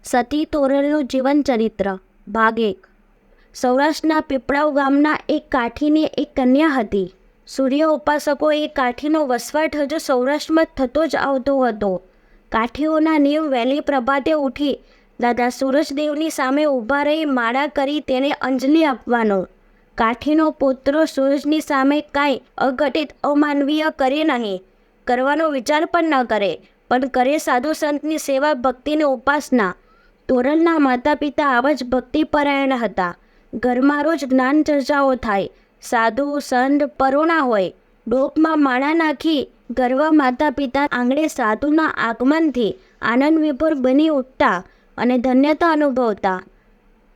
સતી તોરલનું જીવન ચરિત્ર ભાગ 1। સૌરાષ્ટ્રના પીપળાવ ગામના એક કાઠીની એક કન્યા હતી। સૂર્ય ઉપાસકો એ કાઠીનો વસવાટ હજુ સૌરાષ્ટ્રમાં થતો જ આવતો હતો। કાઠીઓના નીવ વહેલી પ્રભાતે ઉઠી દાદા સૂરજદેવની સામે ઊભા રહી માળા કરી તેને અંજલિ આપવાનો। કાઠીનો પુત્ર સૂરજની સામે કાંઈ અઘટિત અમાનવીય કરે નહીં, કરવાનો વિચાર પણ ન કરે, પણ કરે સાધુ સંતની સેવા, ભક્તિની ઉપાસના। તોરલના માતા પિતા આવા જ ભક્તિપરાયણ હતા। ઘરમાં રોજ જ્ઞાન ચર્ચાઓ થાય, સાધુ સંત પરોણા હોય। ડોકમાં માળા નાખી ગરવા માતા પિતા આંગણે સાધુના આગમનથી આનંદ વિભોર બની ઉઠતા અને ધન્યતા અનુભવતા।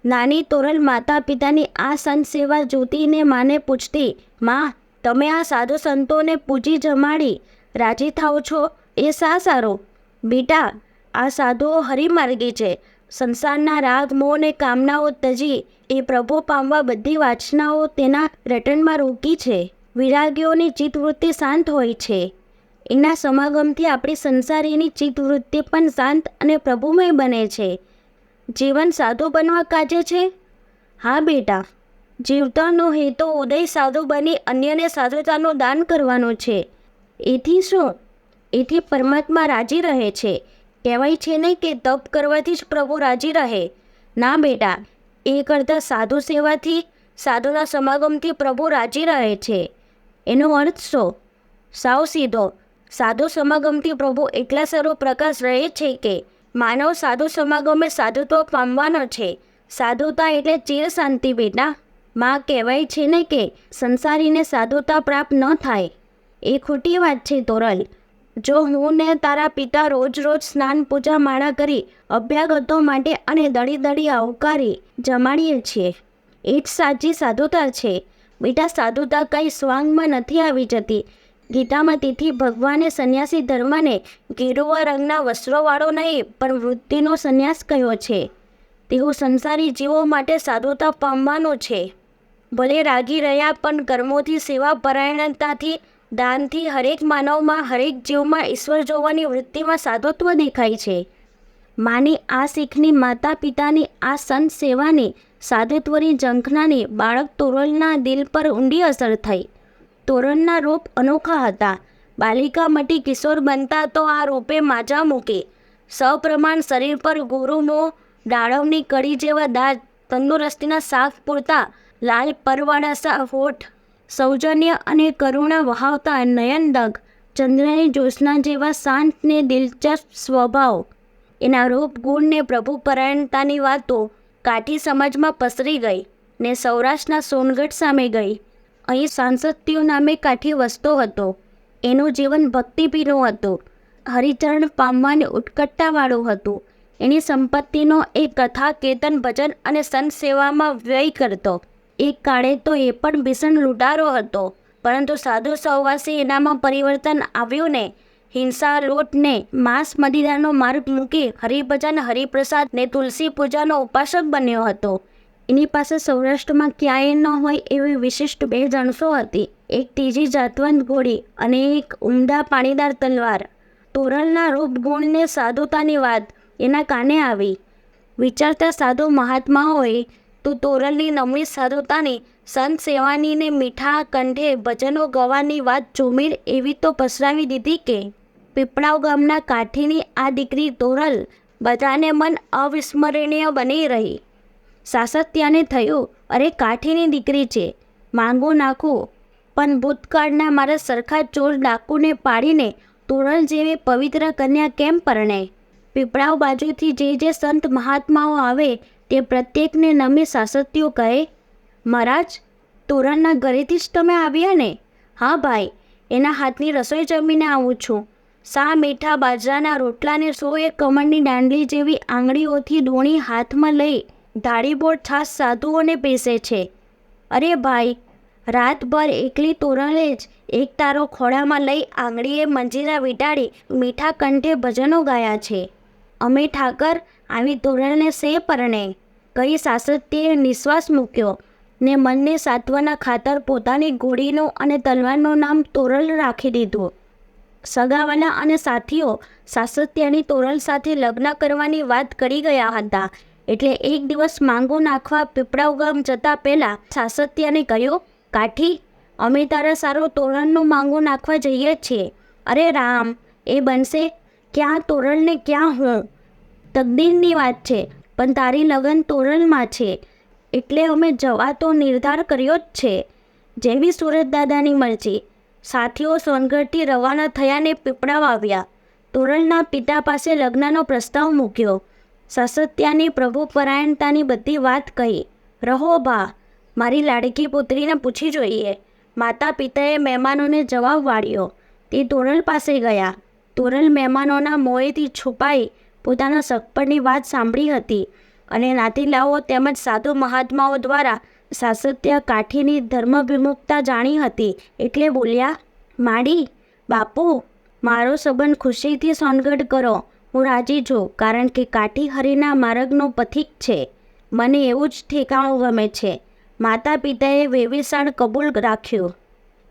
નાની તોરલ માતા પિતાની આ સંત સેવા જોતીને માને પૂછતી, માં, તમે આ સાધુ સંતોને પૂજી જમાડી રાજી થાઓ છો એ શા સારું? બેટા, આ સાધુઓ હરિમાર્ગી છે। સંસારના રાગ મોહ ને કામનાઓ તજી એ પ્રભુ પામવા બધી વાસનાઓ તેના રટણમાં રોકી છે। વિરાગીઓની ચિત્તવૃત્તિ શાંત હોય છે। એના સમાગમથી આપણી સંસારીની ચિત્તવૃત્તિ પણ શાંત અને પ્રભુમય બને છે। જીવન સાધુ બનવા કાજે છે? હા બેટા, જીવતરનો હેતુ ઉદય સાધુ બની અન્યને સાધુતાનું દાન કરવાનો છે। એથી શું? એથી પરમાત્મા રાજી રહે છે। કહેવાય છે ને કે તપ કરવાથી જ પ્રભુ રાજી રહે। ના બેટા, એ કરતાં સાધુ સેવાથી, સાધુના સમાગમથી પ્રભુ રાજી રહે છે। એનો અર્થ શું? સાવ સીધો, સાધુ સમાગમથી પ્રભુ એટલા સર્વપ્રકાશ રહે છે કે માનવ સાધુ સમાગમે સાધુત્વ પામવાનો છે। સાધુતા એટલે ચિર શાંતિ બેટા। માં, કહેવાય છે ને કે સંસારીને સાધુતા પ્રાપ્ત ન થાય, એ ખોટી વાત છે તોરલ। જો હું ને તારા પિતા રોજ રોજ સ્નાન પૂજા માળા કરી અભ્યાગતો માટે અને દળી દળી આવકારી જમાડીએ છીએ, એ જ સાચી સાધુતા છે બેટા। સાધુતા કંઈ સ્વાંગમાં નથી આવી જતી। ગીતામાં તેથી ભગવાને સંન્યાસી ધર્મને ગેરુવા રંગના વસ્ત્રોવાળો નહીં પણ વૃત્તિનો સંન્યાસ કહ્યો છે। તેવું સંસારી જીવો માટે સાધુતા પામવાનું છે। ભલે રાગી રહ્યા પણ કર્મોથી, સેવા પરાયણતાથી, દાનથી હરેક માનવમાં, હરેક જીવમાં ઈશ્વર જોવાની વૃત્તિમાં સાધુત્વ દેખાય છે। માની આ શીખની, માતા પિતાની આ સંત સેવાની, સાધુત્વની ઝંખનાની બાળક તોરલના દિલ પર ઊંડી અસર થઈ। તોરલના રૂપ અનોખા હતા। બાલિકા મટી કિશોર બનતા તો આ રૂપે માજા મૂકી। સપ્રમાણ શરીર પર ગુરુમો, ડાળવની કળી જેવા દાંત, તંદુરસ્તીના સાફ પૂરતા લાલ પરવાળા હોઠ, સૌજન્ય અને કરુણા વહાવતા નયનદગ, ચંદ્રની જ્યોત્સના જેવા શાંત ને દિલચસ્પ સ્વભાવ। એના રૂપ ગુણ ને પ્રભુ પરાયણતાની વાતો કાઠી સમાજમાં પસરી ગઈ ને સૌરાષ્ટ્રના સોનગઢ સામે ગઈ। અહીં સાંસત્યુ નામે કાઠી વસતો હતો। એનું જીવન ભક્તિભીનું હતું, હરિચરણ પામવાની ઉત્કટતાવાળું હતું। એની સંપત્તિનો એ કથા, કીર્તન, ભજન અને સંત સેવામાં વ્યય કરતો। એક કાળે તો એ પણ ભીષણ લૂંટારો હતો, પરંતુ સાધુ સહવાસી એનામાં પરિવર્તન આવ્યું ને હિંસા, લૂંટ ને માંસ મદિરાનો માર્ગ મૂકી હરિભજન, હરિપ્રસાદ ને તુલસી પૂજાનો ઉપાસક બન્યો હતો। એની પાસે સૌરાષ્ટ્રમાં ક્યાંય ન હોય એવી વિશિષ્ટ 2 જણસો હતી, એક ત્રીજી જાતવંત ઘોડી અને એક ઉમદા પાણીદાર તલવાર। તોરલના રૂપ ગુણ ને સાધુતાની વાત એના કાને આવી। વિચારતા સાધુ મહાત્મા હોય તો તોરલની નમણી સાધુતાની, સંત સેવાની ને મીઠા કંઠે ભજનો ગવાની વાત ચોમીર એવી તો પસરાવી દીધી કે પીપળાવ ગામના કાઠીની આ દીકરી તોરલ બધાને મન અવિસ્મરણીય બની રહી। સાસત્યાને થયું, અરે કાઠીની દીકરી છે, માંગુ નાખું, પણ ભૂતકાળના મારા સરખા ચોર ડાકુને પાડીને તોરલ જેવી પવિત્ર કન્યા કેમ પરણે? પીપળાવ બાજુથી જે સંત મહાત્માઓ આવે તે પ્રત્યેકને નમી સાસત્યુ કહે, મહારાજ, તોરલના ઘરેથી જ તમે આવ્યા ને? હા ભાઈ, એના હાથની રસોઈ જમીને આવું છું। સા મીઠા બાજરાના રોટલાને 101 કમળની દાંડલી જેવી આંગળીઓથી ડોણી હાથમાં લઈ ધાડીબોળ છાશ સાધુઓને પીસે છે। અરે ભાઈ, રાતભર એકલી તોરલે જ એક તારો ખોળામાં લઈ આંગળીએ મંજીરા વીંટાળી મીઠા કંઠે ભજનો ગાયા છે। અમે ઠાકર, આવી તોરલને સે પરણે? કહી સાસત્યે નિશ્વાસ મૂક્યો ને મનને સાંત્વના ખાતર પોતાની ઘોડીનું અને તલવારનું નામ તોરલ રાખી દીધું। સગાવાલા અને સાથીઓ સાસત્યાની તોરલ સાથે લગ્ન કરવાની વાત કરી ગયા હતા. એટલે એક દિવસ માંગુ નાખવા પીપળાવ ગામ જતા પહેલાં સાસત્યાને કહ્યું, કાઠી, અમે તારા સારો તોરણનું માંગુ નાખવા જઈએ છીએ. અરે રામ, એ બનશે ક્યાં તોરણ ને ક્યાં હું? તકદીરની વાત છે, પણ તારી લગન તોરણમાં છે એટલે અમે જવા તો નિર્ધાર કર્યો જ છે. જેવી સુરત દાદાની મરજી. સાથીઓ સોનગઢથી રવાના થયા ને પીપળાવ આવ્યા. તોરણના પિતા પાસે લગ્નનો પ્રસ્તાવ મૂક્યો. સાસત્યાની પ્રભુપરાયણતાની બધી વાત કહી. રહો બા, મારી લાડકી પુત્રીને પૂછી જોઈએ. માતા પિતાએ મહેમાનોને જવાબ વાળ્યો. તે તોરલ પાસે ગયા. તોરલ મહેમાનોના મોંએથી છુપાઈ પોતાના સગપણની વાત સાંભળી હતી અને નાતીલાઓ તેમજ સાધુ મહાત્માઓ દ્વારા સાસત્યા કાઠીની ધર્મવિમુખતા જાણી હતી એટલે બોલ્યા, માડી, બાપુ, મારો સંબંધ ખુશીથી સોનગઢ કરો. હું રાજી છું, કારણ કે કાઠી હરિના માર્ગનો પથિક છે. મને એવું જ ઠેકાણું ગમે છે. માતા પિતાએ વેવિસાણ કબૂલ રાખ્યું.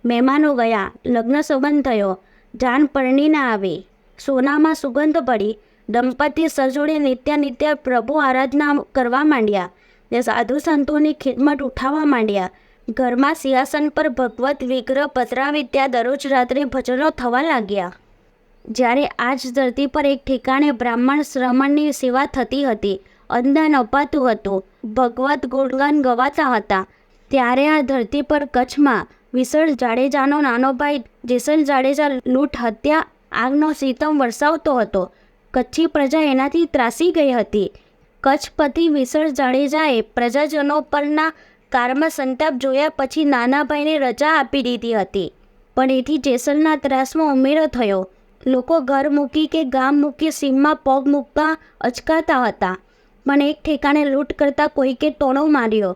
મહેમાનો ગયા. લગ્ન સંબંધ થયો. જાન પરણીને આવી. સોનામાં સુગંધ પડી. દંપતી સજોડે નિત્ય પ્રભુ આરાધના કરવા માંડ્યા ને સાધુ સંતોની ખિદમત ઉઠાવવા માંડ્યા. ઘરમાં સિંહાસન પર ભગવત વિગ્રહ પધરાવી ત્યાં દરરોજ રાત્રે ભજનો થવા લાગ્યા. જ્યારે આજ ધરતી પર એક ઠેકાણે બ્રાહ્મણ શ્રમણની સેવા થતી હતી, અન્નદાન અપાતું હતું, ભગવત ગુણગાન ગવાતા હતા, ત્યારે આ ધરતી પર કચ્છમાં વિસળ જાડેજાનો નાનો ભાઈ જેસલ જાડેજા લૂંટ હત્યા આગનો સીતમ વરસાવતો હતો. કચ્છી પ્રજા એનાથી ત્રાસી ગઈ હતી. કચ્છપતિ વિસળ જાડેજાએ પ્રજાજનો પરના કારમાં સંતાપ જોયા પછી નાના ભાઈને રજા આપી દીધી હતી. પણ એથી જેસલના ત્રાસમાં ઉમેરો થયો. લોકો ઘર મૂકી કે ગામ મૂકી સીમમાં પગ મૂકતા અચકાતા હતા. પણ એક ઠેકાણે લૂંટ કરતા કોઈકે ટોણો માર્યો.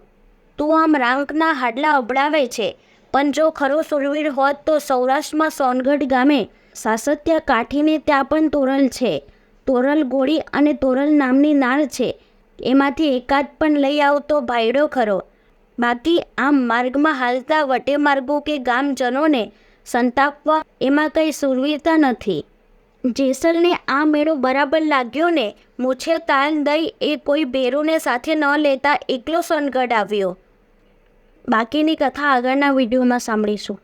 તું આમ રાંકના હાડલા અબડાવે છે, પણ જો ખરો સુરવીર હોત તો સૌરાષ્ટ્રમાં સોનગઢ ગામે સાસત્યા કાઠીને ત્યાં પણ તોરલ છે. તોરલ ગોળી અને તોરલ નામની નાળ છે. એમાંથી એકાદ પણ લઈ આવતો ભાઈડો ખરો. બાકી આમ માર્ગમાં હાલતા વટે માર્ગો કે ગામજનોને સંતાપવા એમાં કંઈ સુરવીરતા નથી. જેસલને આ મેળો બરાબર લાગ્યો ને મૂછે તાન દઈ એ કોઈ બેરુને સાથે ન લેતા એકલો સોનગઢ આવ્યો. બાકીની કથા આગળના વિડીયોમાં સાંભળીશું.